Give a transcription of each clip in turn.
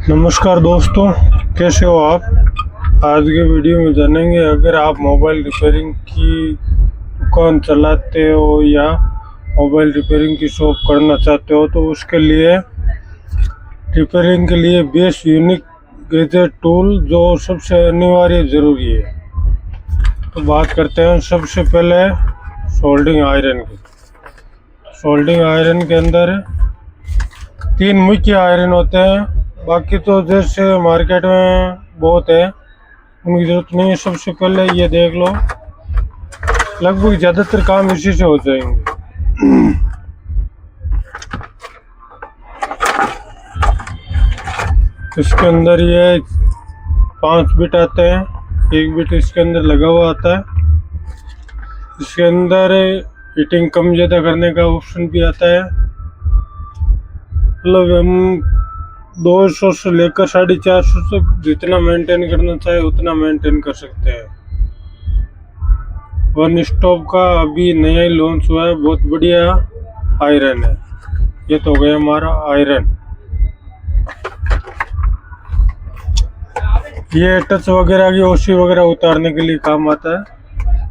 नमस्कार दोस्तों, कैसे हो आप। आज के वीडियो में जानेंगे, अगर आप मोबाइल रिपेयरिंग की दुकान चलाते हो या मोबाइल रिपेयरिंग की शॉप करना चाहते हो तो उसके लिए रिपेयरिंग के लिए बेस्ट यूनिक गैजेट टूल जो सबसे अनिवार्य ज़रूरी है। तो बात करते हैं सबसे पहले सोल्डिंग आयरन की। सोल्डिंग आयरन के अंदर 3 मुख्य आयरन होते हैं, बाकी तो जैसे मार्केट में बहुत है, उनकी ज़रूरत नहीं है। सबसे पहले ये देख लो, लगभग ज़्यादातर काम इसी से हो जाएंगे। इसके अंदर ये 5 बिट आते हैं, 1 बिट इसके अंदर लगा हुआ आता है। इसके अंदर हीटिंग कम ज़्यादा करने का ऑप्शन भी आता है। मतलब हम 200 से लेकर 450 तक जितना मेंटेन करना चाहे उतना मेंटेन कर सकते हैं। वन स्टॉप का अभी नया ही लॉन्च हुआ है, बहुत बढ़िया आयरन है। ये तो हो गया हमारा आयरन। ये टच वगैरह की ओसी वगैरह उतारने के लिए काम आता है।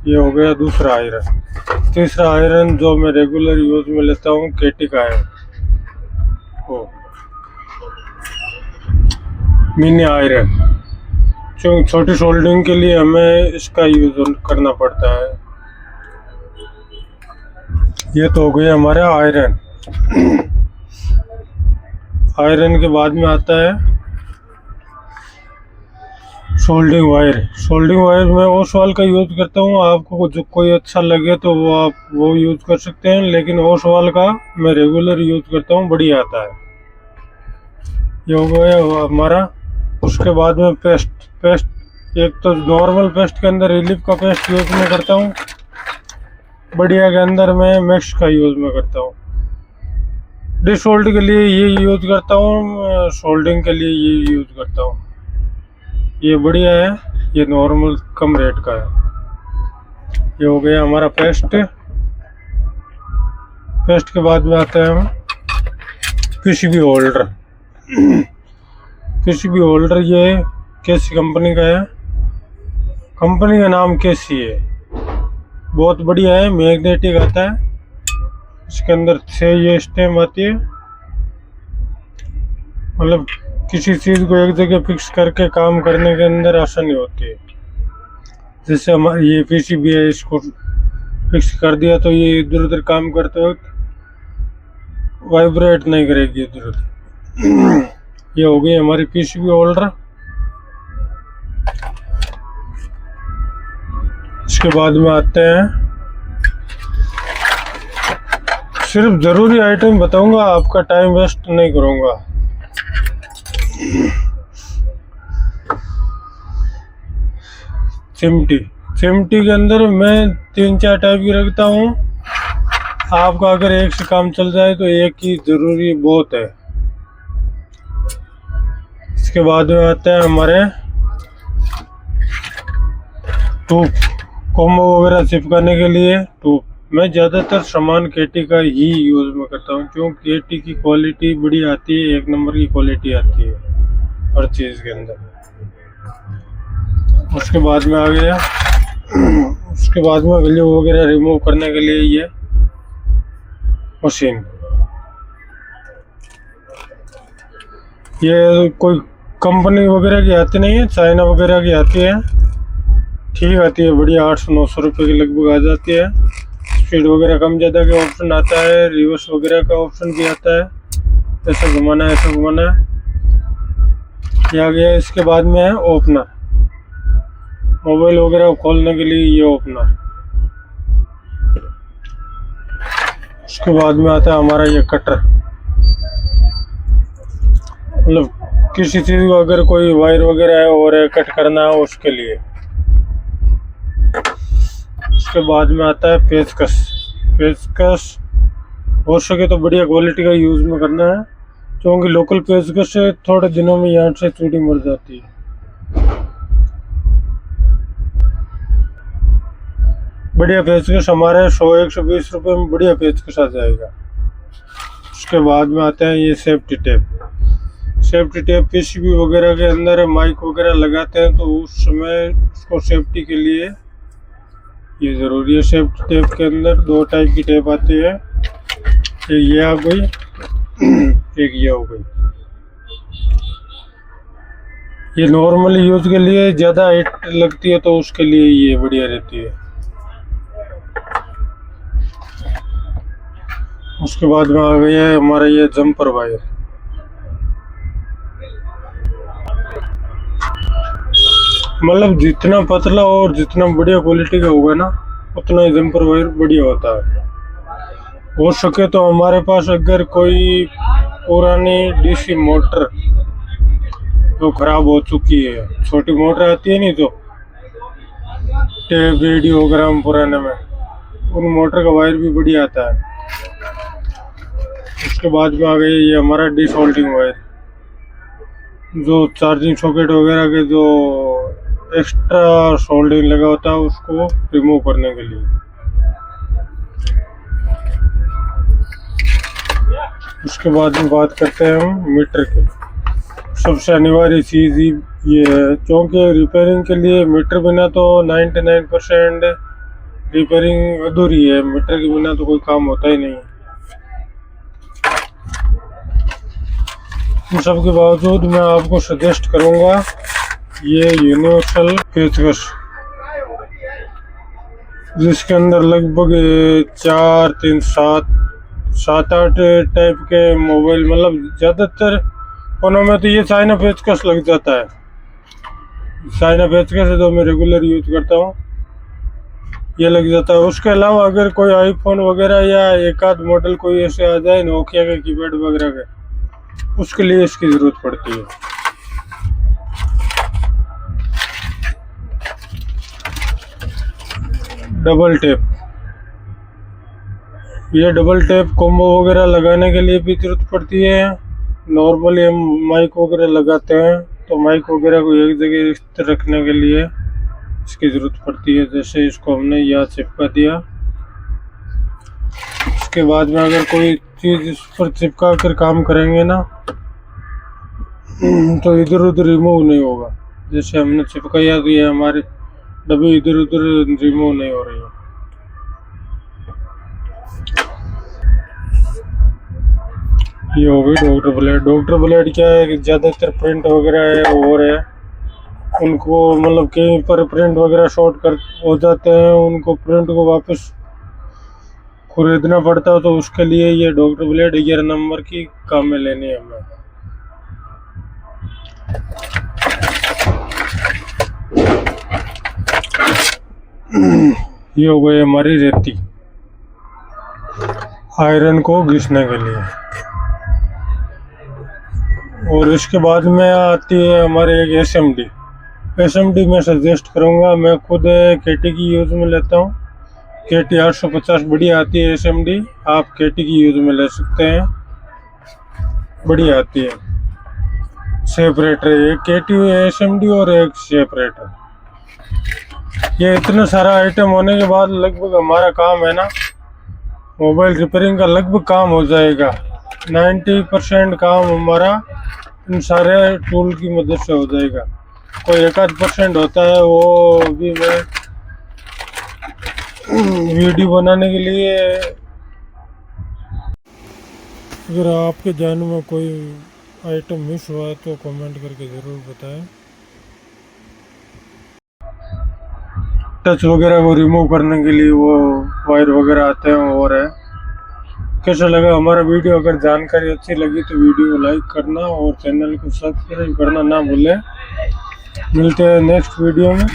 ये हो गया दूसरा आयरन। तीसरा आयरन जो मैं रेगुलर यूज में लेता हूँ, केटी का है, वो मिनी आयरन। क्योंकि छोटी सोल्डिंग के लिए हमें इसका यूज करना पड़ता है। ये तो हो गया हमारा आयरन। आयरन के बाद में आता है सोल्डिंग वायर। सोल्डिंग वायर मैं ओसवाल का यूज करता हूँ। आपको जो कोई अच्छा लगे तो वो आप वो यूज कर सकते हैं, लेकिन ओसवाल का मैं रेगुलर यूज करता हूँ, बढ़िया आता है। ये हो गया हमारा। उसके बाद में पेस्ट एक तो नॉर्मल पेस्ट के अंदर रिलीफ का पेस्ट यूज में करता हूँ, बढ़िया के अंदर मैं मैक्स का यूज में करता हूँ। डिश होल्ड के लिए ये यूज करता हूँ, सोल्डिंग के लिए ये यूज करता हूँ। ये बढ़िया है, ये नॉर्मल कम रेट का है। ये हो गया हमारा पेस्ट। पेस्ट के बाद में आता है हम पीसीबी होल्डर। पीसीबी होल्डर ये केसी कंपनी का है। कंपनी का नाम केसी है, बहुत बढ़िया है, मैग्नेटिक आता है। इसके अंदर 6 ये स्टेम आती है। मतलब किसी चीज़ को एक जगह फिक्स करके काम करने के अंदर आसानी होती है। जैसे हमारी ये पीसीबी है, इसको फिक्स कर दिया तो ये इधर उधर काम करते वक्त वाइब्रेट नहीं करेगी इधर उधर। ये हो गई हमारी पीसीबी होल्डर। इसके बाद में आते हैं, सिर्फ ज़रूरी आइटम बताऊंगा, आपका टाइम वेस्ट नहीं करूंगा। चिमटी। चिमटी के अंदर मैं 3-4 टाइप की रखता हूँ। आपका अगर एक से काम चल जाए तो एक ही ज़रूरी बहुत है। इसके बाद में आते हैं हमारे टूप, कॉम्बो वगैरह चिपकाने के लिए टूप। मैं ज़्यादातर सामान केटी का ही यूज़ में करता हूँ, क्योंकि केटी की क्वालिटी बड़ी आती है, 1 नंबर की क्वालिटी आती है हर चीज़ के अंदर। उसके बाद में आ गया, उसके बाद में ग्लू वगैरह रिमूव करने के लिए ये मशीन। ये कोई कंपनी वगैरह की आती नहीं है, चाइना वगैरह की आती है, ठीक आती है, बढ़िया। 800-900 रुपये के लगभग आ जाती है। स्पीड वगैरह कम ज़्यादा का ऑप्शन आता है, रिवर्स वगैरह का ऑप्शन भी आता है, ऐसा घुमाना है ऐसा घुमाना है। ये आ गया। इसके बाद में है ओपनर, मोबाइल वगैरह खोलने के लिए ये ओपनर। उसके बाद में आता है हमारा ये कटर। मतलब किसी चीज़ को अगर कोई वायर वगैरह है और कट करना है उसके लिए। उसके बाद में आता है पेचकस। पेचकस हो सके तो बढ़िया क्वालिटी का यूज़ में करना है, क्योंकि लोकल पेचकस से थोड़े दिनों में यहाँ से चूड़ी मर जाती है। बढ़िया पेचकस हमारे 100-120 रुपये में बढ़िया पेचकस आ जाएगा। उसके बाद में आते हैं ये safety tape. Safety tape PCB वगैरह के अंदर माइक वगैरह लगाते हैं तो उस समय उसको सेफ्टी के लिए ये ज़रूरी है। सेफ्टी टेप के अंदर दो टाइप की टेप आती है, एक ये आ गई, एक ये हो गई। ये नॉर्मली यूज़ के लिए ज़्यादा हिट लगती है तो उसके लिए ये बढ़िया रहती है। उसके बाद में आ गया है हमारा ये जंपर वायर। मतलब जितना पतला और जितना बढ़िया क्वालिटी का होगा ना उतना ही जंपर वायर बढ़िया होता है। हो सके तो हमारे पास अगर कोई पुरानी डीसी मोटर जो खराब हो चुकी है, छोटी मोटर आती है नहीं तो टेप रेडियोग्राम पुराने में, उन मोटर का वायर भी बढ़िया आता है। उसके बाद में आ गई ये हमारा डिसोल्डिंग वायर, जो चार्जिंग सॉकेट वगैरह के जो एक्स्ट्रा सोल्डिंग लगा होता है उसको रिमूव करने के लिए। उसके बाद में बात करते हैं हम मीटर के। सबसे अनिवार्य चीज़ ये है, क्योंकि रिपेयरिंग के लिए मीटर बिना तो 99% रिपेयरिंग अधूरी है। मीटर के बिना तो कोई काम होता ही नहीं। इन सब के बावजूद मैं आपको सजेस्ट करूंगा ये यूनिवर्सल पेचकस, जिसके अंदर लगभग 4, 3, 7, 8 टाइप के मोबाइल, मतलब ज़्यादातर फोनों में तो ये चाइना पेचकस लग जाता है। चाइना पेचकस है जो मैं रेगुलर यूज करता हूँ, ये लग जाता है। उसके अलावा अगर कोई आईफोन वगैरह या एक आध मॉडल कोई ऐसे आ जाए नोकिया के कीपैड वगैरह के, उसके लिए इसकी ज़रूरत पड़ती है। डबल टेप, ये डबल टेप कॉम्बो वगैरह लगाने के लिए भी ज़रूरत पड़ती है। नॉर्मली हम माइक वगैरह लगाते हैं तो माइक वगैरह को एक जगह स्थिर रखने के लिए इसकी ज़रूरत पड़ती है। जैसे इसको हमने यहाँ चिपका दिया, उसके बाद में अगर कोई चीज़ इस पर चिपका कर काम करेंगे ना तो इधर उधर रिमूव नहीं होगा। जैसे हमने चिपकाया तो ये हमारी डब्बी इधर उधर रिमूव नहीं हो रही है। ये हो गई डॉक्टर ब्लेड। डॉक्टर ब्लेड क्या है कि ज़्यादातर प्रिंट वगैरह है हो रहे हैं, उनको मतलब कहीं पर प्रिंट वगैरह शॉर्ट कर हो जाते हैं, उनको प्रिंट को वापस खरीदना पड़ता है, तो उसके लिए ये डॉक्टर ब्लेड 11 नंबर की काम में लेनी है हमें। ये हो गई हमारी रेती आयरन को घिसने के लिए। और इसके बाद में आती है हमारे एक एसएमडी मैं सजेस्ट करूँगा। मैं खुद केटी की यूज़ में लेता हूँ। केटी 850 बढ़िया आती है एसएमडी, आप केटी की यूज़ में ले सकते हैं, बढ़िया आती है। सेपरेटर एक केटी एसएमडी और एक सेपरेटर। ये इतना सारा आइटम होने के बाद लगभग हमारा काम है ना मोबाइल रिपेयरिंग का लगभग काम हो जाएगा। 90% काम हमारा इन सारे टूल की मदद से हो जाएगा। कोई 1-8% होता है, वो भी मैं वीडियो बनाने के लिए। अगर आपके ध्यान में कोई आइटम मिस हुआ है तो कमेंट करके ज़रूर बताएं। टच वगैरह को रिमूव करने के लिए वो वायर वगैरह आते हैं। और है कैसा लगा हमारा वीडियो? अगर जानकारी अच्छी लगी तो वीडियो को लाइक करना और चैनल को सब्सक्राइब करना ना भूलें। मिलते हैं नेक्स्ट वीडियो में।